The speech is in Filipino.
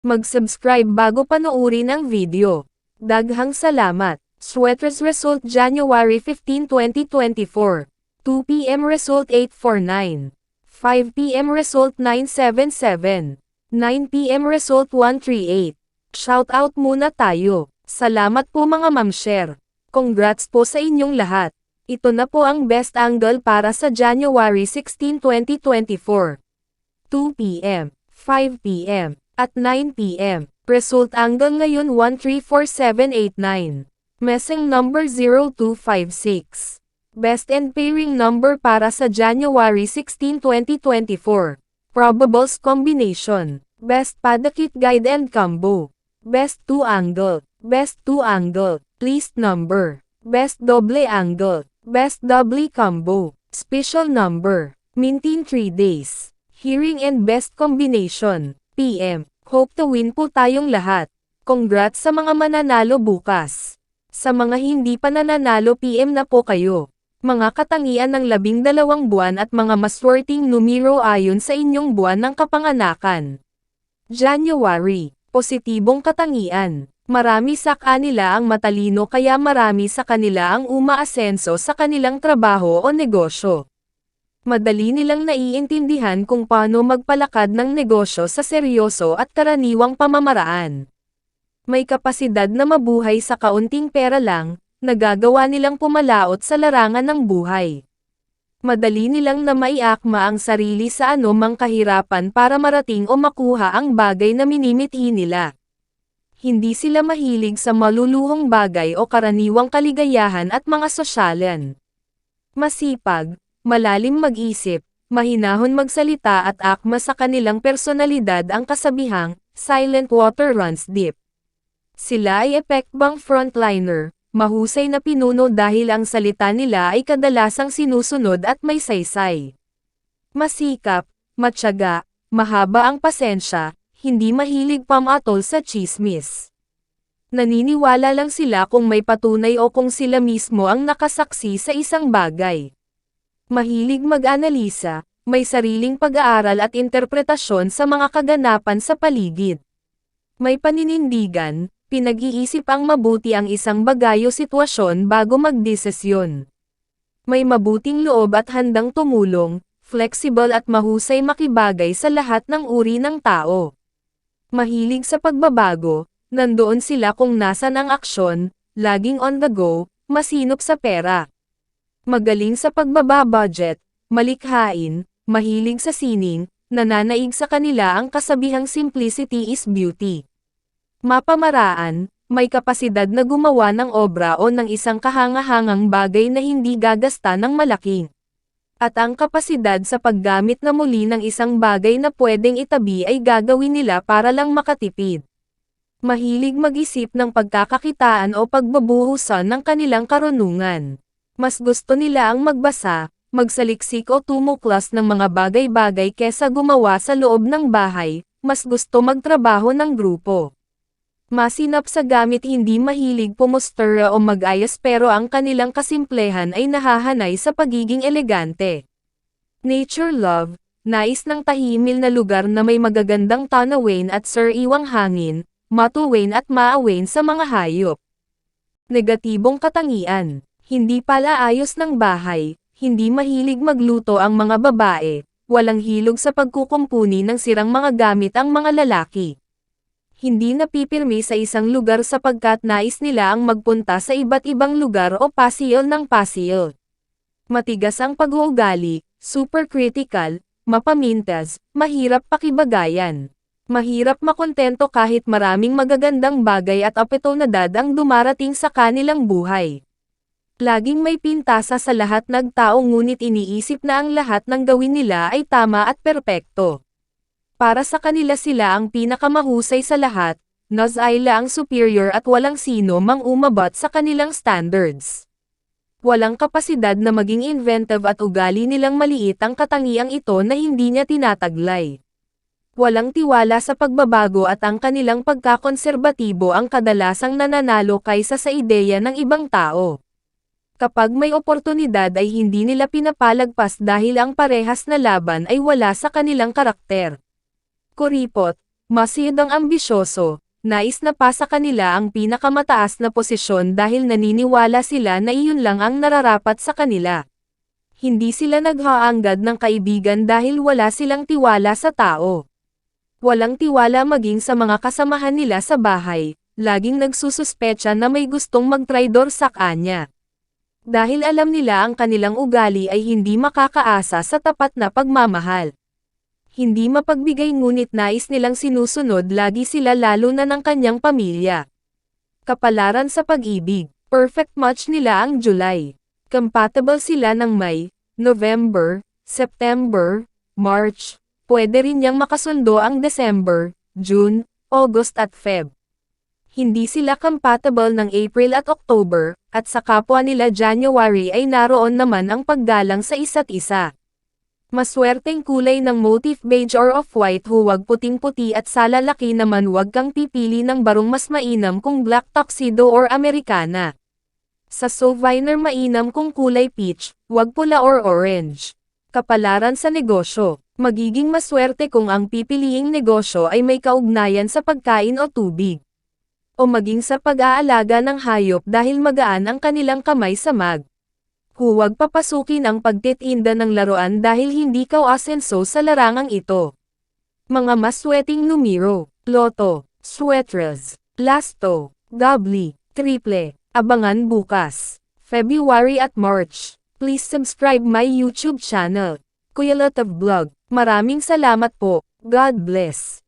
Mag-subscribe bago panoorin ang video. Daghang salamat. Sweaters result January 15, 2024. 2 p.m. result 849. 5 p.m. result 977. 9 p.m. result 138. Shoutout muna tayo. Salamat po mga ma'am-share. Congrats po sa inyong lahat. Ito na po ang best angle para sa January 16, 2024. 2 p.m., 5 p.m., at 9 p.m. Result angle ngayon 134789. Messing number 0256. Best and pairing number para sa January 16, 2024. Probables combination. Best padakit guide and combo. Best 2 angle. Best 2 angle. Least number. Best double angle. Best double combo. Special number. Mintin 3 days. Hearing and best combination. PM. Hope to win po tayong lahat. Congrats sa mga mananalo bukas. Sa mga hindi pa nananalo PM na po kayo. Mga katangian ng 12 buwan at mga maswerteng numero ayon sa inyong buwan ng kapanganakan. January. Positibong katangian. Marami sa kanila ang matalino kaya marami sa kanila ang umaasenso sa kanilang trabaho o negosyo. Madali nilang naiintindihan kung paano magpalakad ng negosyo sa seryoso at karaniwang pamamaraan. May kapasidad na mabuhay sa kaunting pera lang, nagagawa nilang pumalaot sa larangan ng buhay. Madali nilang na maiakma ang sarili sa anumang kahirapan para marating o makuha ang bagay na minimithi nila. Hindi sila mahilig sa maluluhong bagay o karaniwang kaligayahan at mga sosyalan. Masipag, malalim mag-isip, mahinahon magsalita at akma sa kanilang personalidad ang kasabihang, silent water runs deep. Sila ay epekbang frontliner, mahusay na pinuno dahil ang salita nila ay kadalasang sinusunod at may saysay. Masikap, matyaga, mahaba ang pasensya, hindi mahilig pamatol sa tsismis. Naniniwala lang sila kung may patunay o kung sila mismo ang nakasaksi sa isang bagay. Mahilig mag-analisa, may sariling pag-aaral at interpretasyon sa mga kaganapan sa paligid. May paninindigan, pinag-iisip ang mabuti ang isang bagay o sitwasyon bago magdesisyon. May mabuting loob at handang tumulong, flexible at mahusay makibagay sa lahat ng uri ng tao. Mahilig sa pagbabago, nandoon sila kung nasan ang aksyon, laging on the go, masinop sa pera. Magaling sa pagbaba-budget, malikhain, mahilig sa sining, nananaig sa kanila ang kasabihang simplicity is beauty. Mapamaraan, may kapasidad na gumawa ng obra o ng isang kahangahangang bagay na hindi gagasta ng malaki. At ang kapasidad sa paggamit na muli ng isang bagay na pwedeng itabi ay gagawin nila para lang makatipid. Mahilig mag-isip ng pagkakakitaan o pagbabuhusan ng kanilang karunungan. Mas gusto nila ang magbasa, magsaliksik o tumuklas ng mga bagay-bagay kesa gumawa sa loob ng bahay, mas gusto magtrabaho ng grupo. Masinap sa gamit hindi mahilig pumostera o mag-ayos pero ang kanilang kasimplehan ay nahahanay sa pagiging elegante. Nature love, nais ng tahimil na lugar na may magagandang tanawin at sariwang hangin, matuwin at maawain sa mga hayop. Negatibong katangian. Hindi pala ayos ng bahay, hindi mahilig magluto ang mga babae, walang hilog sa pagkukumpuni ng sirang mga gamit ang mga lalaki. Hindi napipirmi sa isang lugar sapagkat nais nila ang magpunta sa iba't ibang lugar o pasil ng pasil. Matigas ang pag-uugali, super critical, mapamintas, mahirap pakibagayan. Mahirap makontento kahit maraming magagandang bagay at oportunidad ang dumarating sa kanilang buhay. Laging may pintasa sa lahat ng tao ngunit iniisip na ang lahat ng gawin nila ay tama at perpekto. Para sa kanila sila ang pinakamahusay sa lahat, Nozayla ang superior at walang sino mang umabot sa kanilang standards. Walang kapasidad na maging inventive at ugali nilang maliit ang katangiang ito na hindi niya tinataglay. Walang tiwala sa pagbabago at ang kanilang pagkakonserbatibo ang kadalasang nananalo kaysa sa ideya ng ibang tao. Kapag may oportunidad ay hindi nila pinapalagpas dahil ang parehas na laban ay wala sa kanilang karakter. Kuripot, Masyadong ambisyoso, nais na pa sa kanila ang pinakamataas na posisyon dahil naniniwala sila na iyon lang ang nararapat sa kanila. Hindi sila naghaanggad ng kaibigan dahil wala silang tiwala sa tao. Walang tiwala maging sa mga kasamahan nila sa bahay, laging nagsususpecha na may gustong magtraidor sa kanya. Dahil alam nila ang kanilang ugali ay hindi makakaasa sa tapat na pagmamahal. Hindi mapagbigay ngunit nais nilang sinusunod lagi sila lalo na ng kanyang pamilya. Kapalaran sa pag-ibig, perfect match nila ang July. Compatible sila ng May, November, September, March, pwede rin niyang makasundo ang December, June, August at Feb. Hindi sila compatible ng April at October, at sa kapwa nila January ay naroon naman ang paggalang sa isa't isa. Maswerteng kulay ng motif beige or off-white, huwag puting-puti at sa lalaki naman huwag kang pipili ng barong mas mainam kung black tuxedo or Americana. Sa souvenir mainam kung kulay peach, huwag pula or orange. Kapalaran sa negosyo, magiging maswerte kung ang pipiliing negosyo ay may kaugnayan sa pagkain o tubig. O maging sa pag-aalaga ng hayop dahil magaan ang kanilang kamay sa mag. Huwag papasukin ang pagtitinda ng laruan dahil hindi ka asenso sa larangang ito. Mga maswerteng numero, Loto, Sweatres, Lasto, Doubly, Triple, abangan bukas, February at March. Please subscribe my YouTube channel, Kuya Lot of Vlog. Maraming salamat po, God bless.